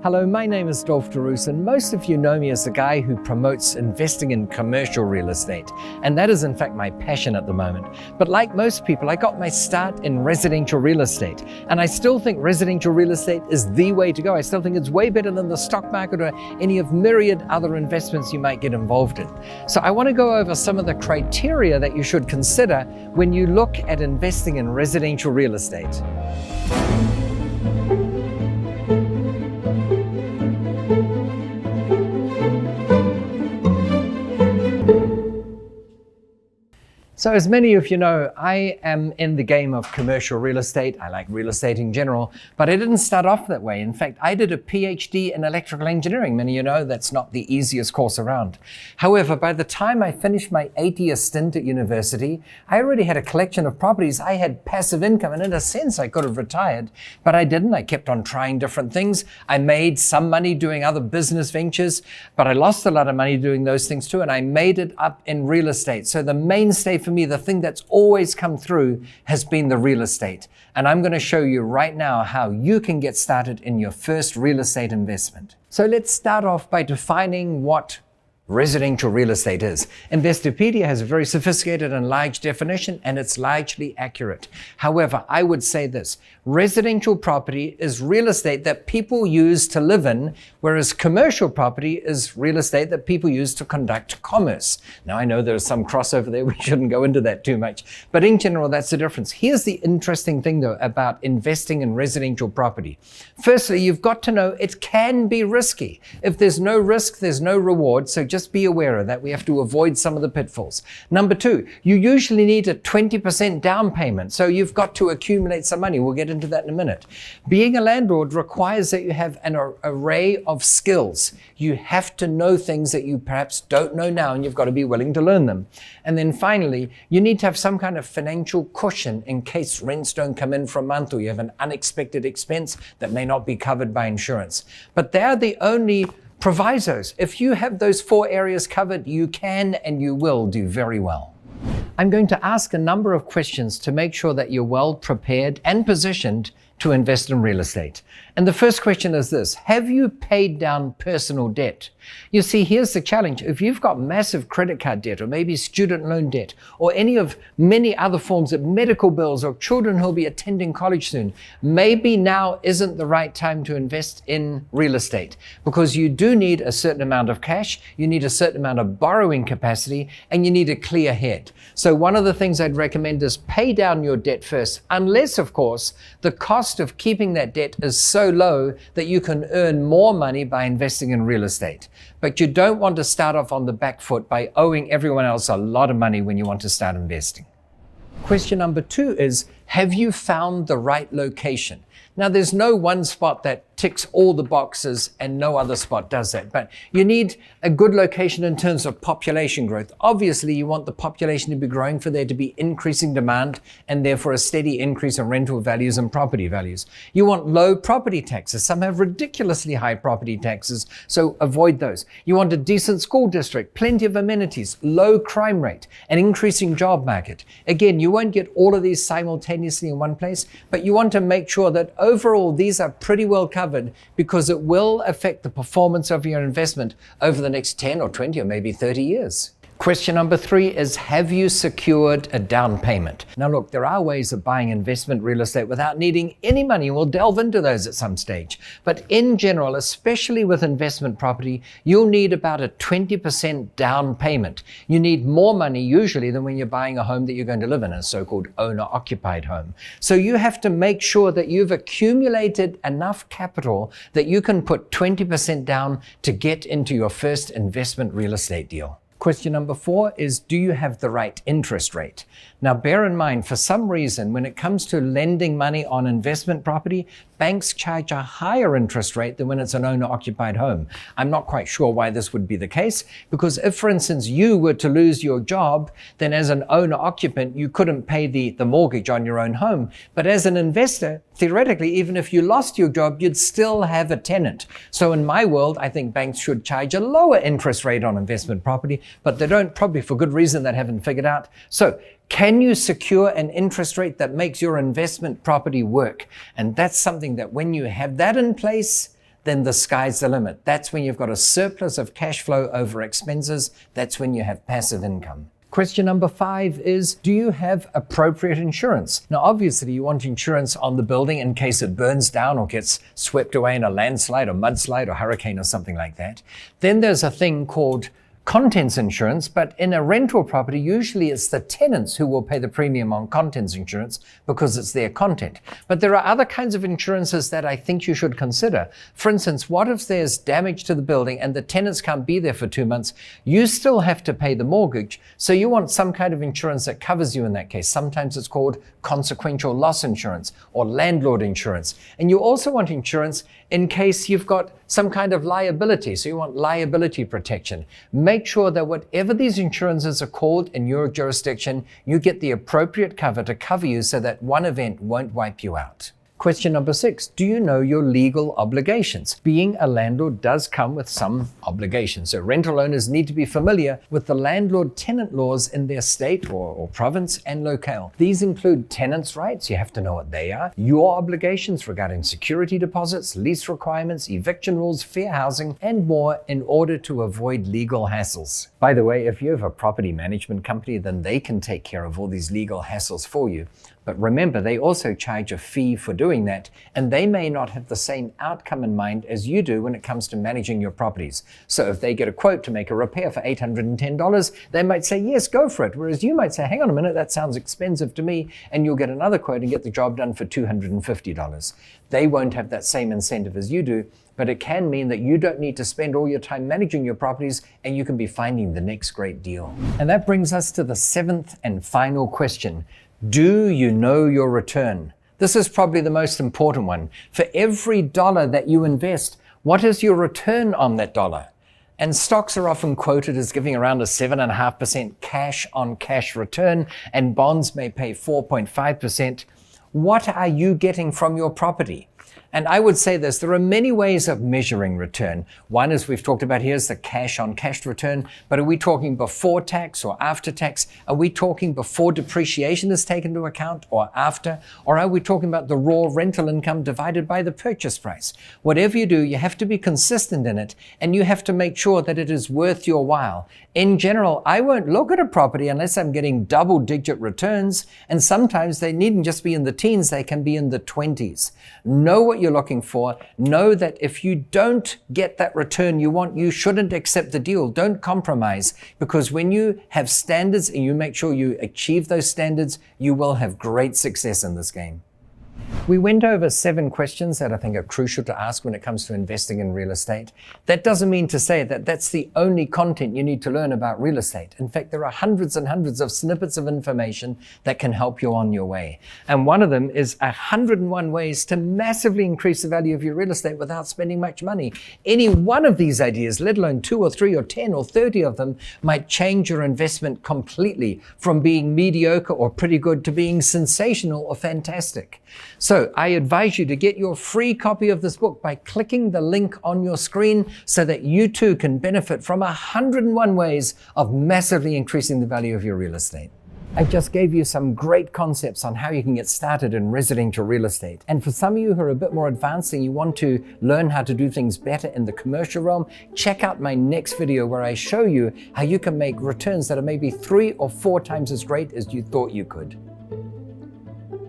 Hello, my name is Dolf de Roos, and most of you know me as the guy who promotes investing in commercial real estate. And that is in fact my passion at the moment. But like most people, I got my start in residential real estate. And I still think residential real estate is the way to go. I still think it's way better than the stock market or any of myriad other investments you might get involved in. So I want to go over some of the criteria that you should consider when you look at investing in residential real estate. So as many of you know, I am in the game of commercial real estate. I like real estate in general, but I didn't start off that way. In fact, I did a PhD in electrical engineering. Many of you know that's not the easiest course around. However, by the time I finished my 8-year stint at university, I already had a collection of properties. I had passive income, and in a sense, I could have retired, but I didn't. I kept on trying different things. I made some money doing other business ventures, but I lost a lot of money doing those things too, and I made it up in real estate. So the mainstay for me, the thing that's always come through has been the real estate. And I'm going to show you right now how you can get started in your first real estate investment. So let's start off by defining what residential real estate is. Investopedia has a very sophisticated and large definition, and it's largely accurate. However, I would say this: residential property is real estate that people use to live in, whereas commercial property is real estate that people use to conduct commerce. Now, I know there's some crossover there. We shouldn't go into that too much. But in general, that's the difference. Here's the interesting thing, though, about investing in residential property. Firstly, you've got to know it can be risky. If there's no risk, there's no reward. So just be aware of that. We have to avoid some of the pitfalls. Number two, you usually need a 20% down payment. So you've got to accumulate some money. We'll get into that in a minute. Being a landlord requires that you have an array of skills. You have to know things that you perhaps don't know now, and you've got to be willing to learn them. And then finally, you need to have some kind of financial cushion in case rents don't come in for a month or you have an unexpected expense that may not be covered by insurance. But they're the only provisos. If you have those 4 areas covered, you can and you will do very well. I'm going to ask a number of questions to make sure that you're well prepared and positioned to invest in real estate. And the first question is this: have you paid down personal debt? You see, here's the challenge. If you've got massive credit card debt, or maybe student loan debt, or any of many other forms of medical bills, or children who'll be attending college soon, maybe now isn't the right time to invest in real estate, because you do need a certain amount of cash, you need a certain amount of borrowing capacity, and you need a clear head. So one of the things I'd recommend is pay down your debt first, unless, of course, the cost of keeping that debt is so low that you can earn more money by investing in real estate. But you don't want to start off on the back foot by owing everyone else a lot of money when you want to start investing. Question number 2 is, have you found the right location? Now, there's no one spot that ticks all the boxes and no other spot does that, but you need a good location in terms of population growth. Obviously, you want the population to be growing for there to be increasing demand and therefore a steady increase in rental values and property values. You want low property taxes. Some have ridiculously high property taxes, so avoid those. You want a decent school district, plenty of amenities, low crime rate, an increasing job market. Again, you won't get all of these simultaneously in one place, but you want to make sure that overall these are pretty well covered, because it will affect the performance of your investment over the next 10 or 20 or maybe 30 years. Question number 3 is, have you secured a down payment? Now look, there are ways of buying investment real estate without needing any money. We'll delve into those at some stage. But in general, especially with investment property, you'll need about a 20% down payment. You need more money usually than when you're buying a home that you're going to live in, a so-called owner-occupied home. So you have to make sure that you've accumulated enough capital that you can put 20% down to get into your first investment real estate deal. Question number 4 is, do you have the right interest rate? Now, bear in mind, for some reason, when it comes to lending money on investment property, banks charge a higher interest rate than when it's an owner-occupied home. I'm not quite sure why this would be the case, because if, for instance, you were to lose your job, then as an owner-occupant, you couldn't pay the mortgage on your own home. But as an investor, theoretically, even if you lost your job, you'd still have a tenant. So in my world, I think banks should charge a lower interest rate on investment property, but they don't, probably for good reason that I haven't figured out. So can you secure an interest rate that makes your investment property work? And that's something that when you have that in place, then the sky's the limit. That's when you've got a surplus of cash flow over expenses. That's when you have passive income. Question number 5 is, do you have appropriate insurance? Now, obviously, you want insurance on the building in case it burns down or gets swept away in a landslide or mudslide or hurricane or something like that. Then there's a thing called contents insurance, but in a rental property, usually it's the tenants who will pay the premium on contents insurance because it's their content. But there are other kinds of insurances that I think you should consider. For instance, what if there's damage to the building and the tenants can't be there for 2 months? You still have to pay the mortgage, so you want some kind of insurance that covers you in that case. Sometimes it's called consequential loss insurance or landlord insurance. And you also want insurance in case you've got some kind of liability. So you want liability protection. Make sure that whatever these insurances are called in your jurisdiction, you get the appropriate cover to cover you so that one event won't wipe you out. Question number 6, do you know your legal obligations? Being a landlord does come with some obligations. So rental owners need to be familiar with the landlord-tenant laws in their state or province and locale. These include tenants' rights, you have to know what they are, your obligations regarding security deposits, lease requirements, eviction rules, fair housing, and more in order to avoid legal hassles. By the way, if you have a property management company, then they can take care of all these legal hassles for you. But remember, they also charge a fee for doing that, and they may not have the same outcome in mind as you do when it comes to managing your properties. So if they get a quote to make a repair for $810, they might say, yes, go for it. Whereas you might say, hang on a minute, that sounds expensive to me, and you'll get another quote and get the job done for $250. They won't have that same incentive as you do, but it can mean that you don't need to spend all your time managing your properties and you can be finding the next great deal. And that brings us to the 7th and final question. Do you know your return? This is probably the most important one. For every dollar that you invest, what is your return on that dollar? And stocks are often quoted as giving around a 7.5% cash on cash return, and bonds may pay 4.5%. What are you getting from your property? And I would say this, there are many ways of measuring return. One, as we've talked about here, is the cash on cash return. But are we talking before tax or after tax? Are we talking before depreciation is taken into account or after? Or are we talking about the raw rental income divided by the purchase price? Whatever you do, you have to be consistent in it, and you have to make sure that it is worth your while. In general, I won't look at a property unless I'm getting double-digit returns, and sometimes they needn't just be in the teens, they can be in the 20s. Know what you're looking for. Know that if you don't get that return you want, you shouldn't accept the deal. Don't compromise, because when you have standards and you make sure you achieve those standards, you will have great success in this game. We went over 7 questions that I think are crucial to ask when it comes to investing in real estate. That doesn't mean to say that that's the only content you need to learn about real estate. In fact, there are hundreds and hundreds of snippets of information that can help you on your way. And one of them is 101 ways to massively increase the value of your real estate without spending much money. Any one of these ideas, let alone 2 or 3 or 10 or 30 of them, might change your investment completely from being mediocre or pretty good to being sensational or fantastic. So I advise you to get your free copy of this book by clicking the link on your screen so that you too can benefit from 101 ways of massively increasing the value of your real estate. I just gave you some great concepts on how you can get started in residential real estate. And for some of you who are a bit more advanced and you want to learn how to do things better in the commercial realm, check out my next video where I show you how you can make returns that are maybe 3 or 4 times as great as you thought you could.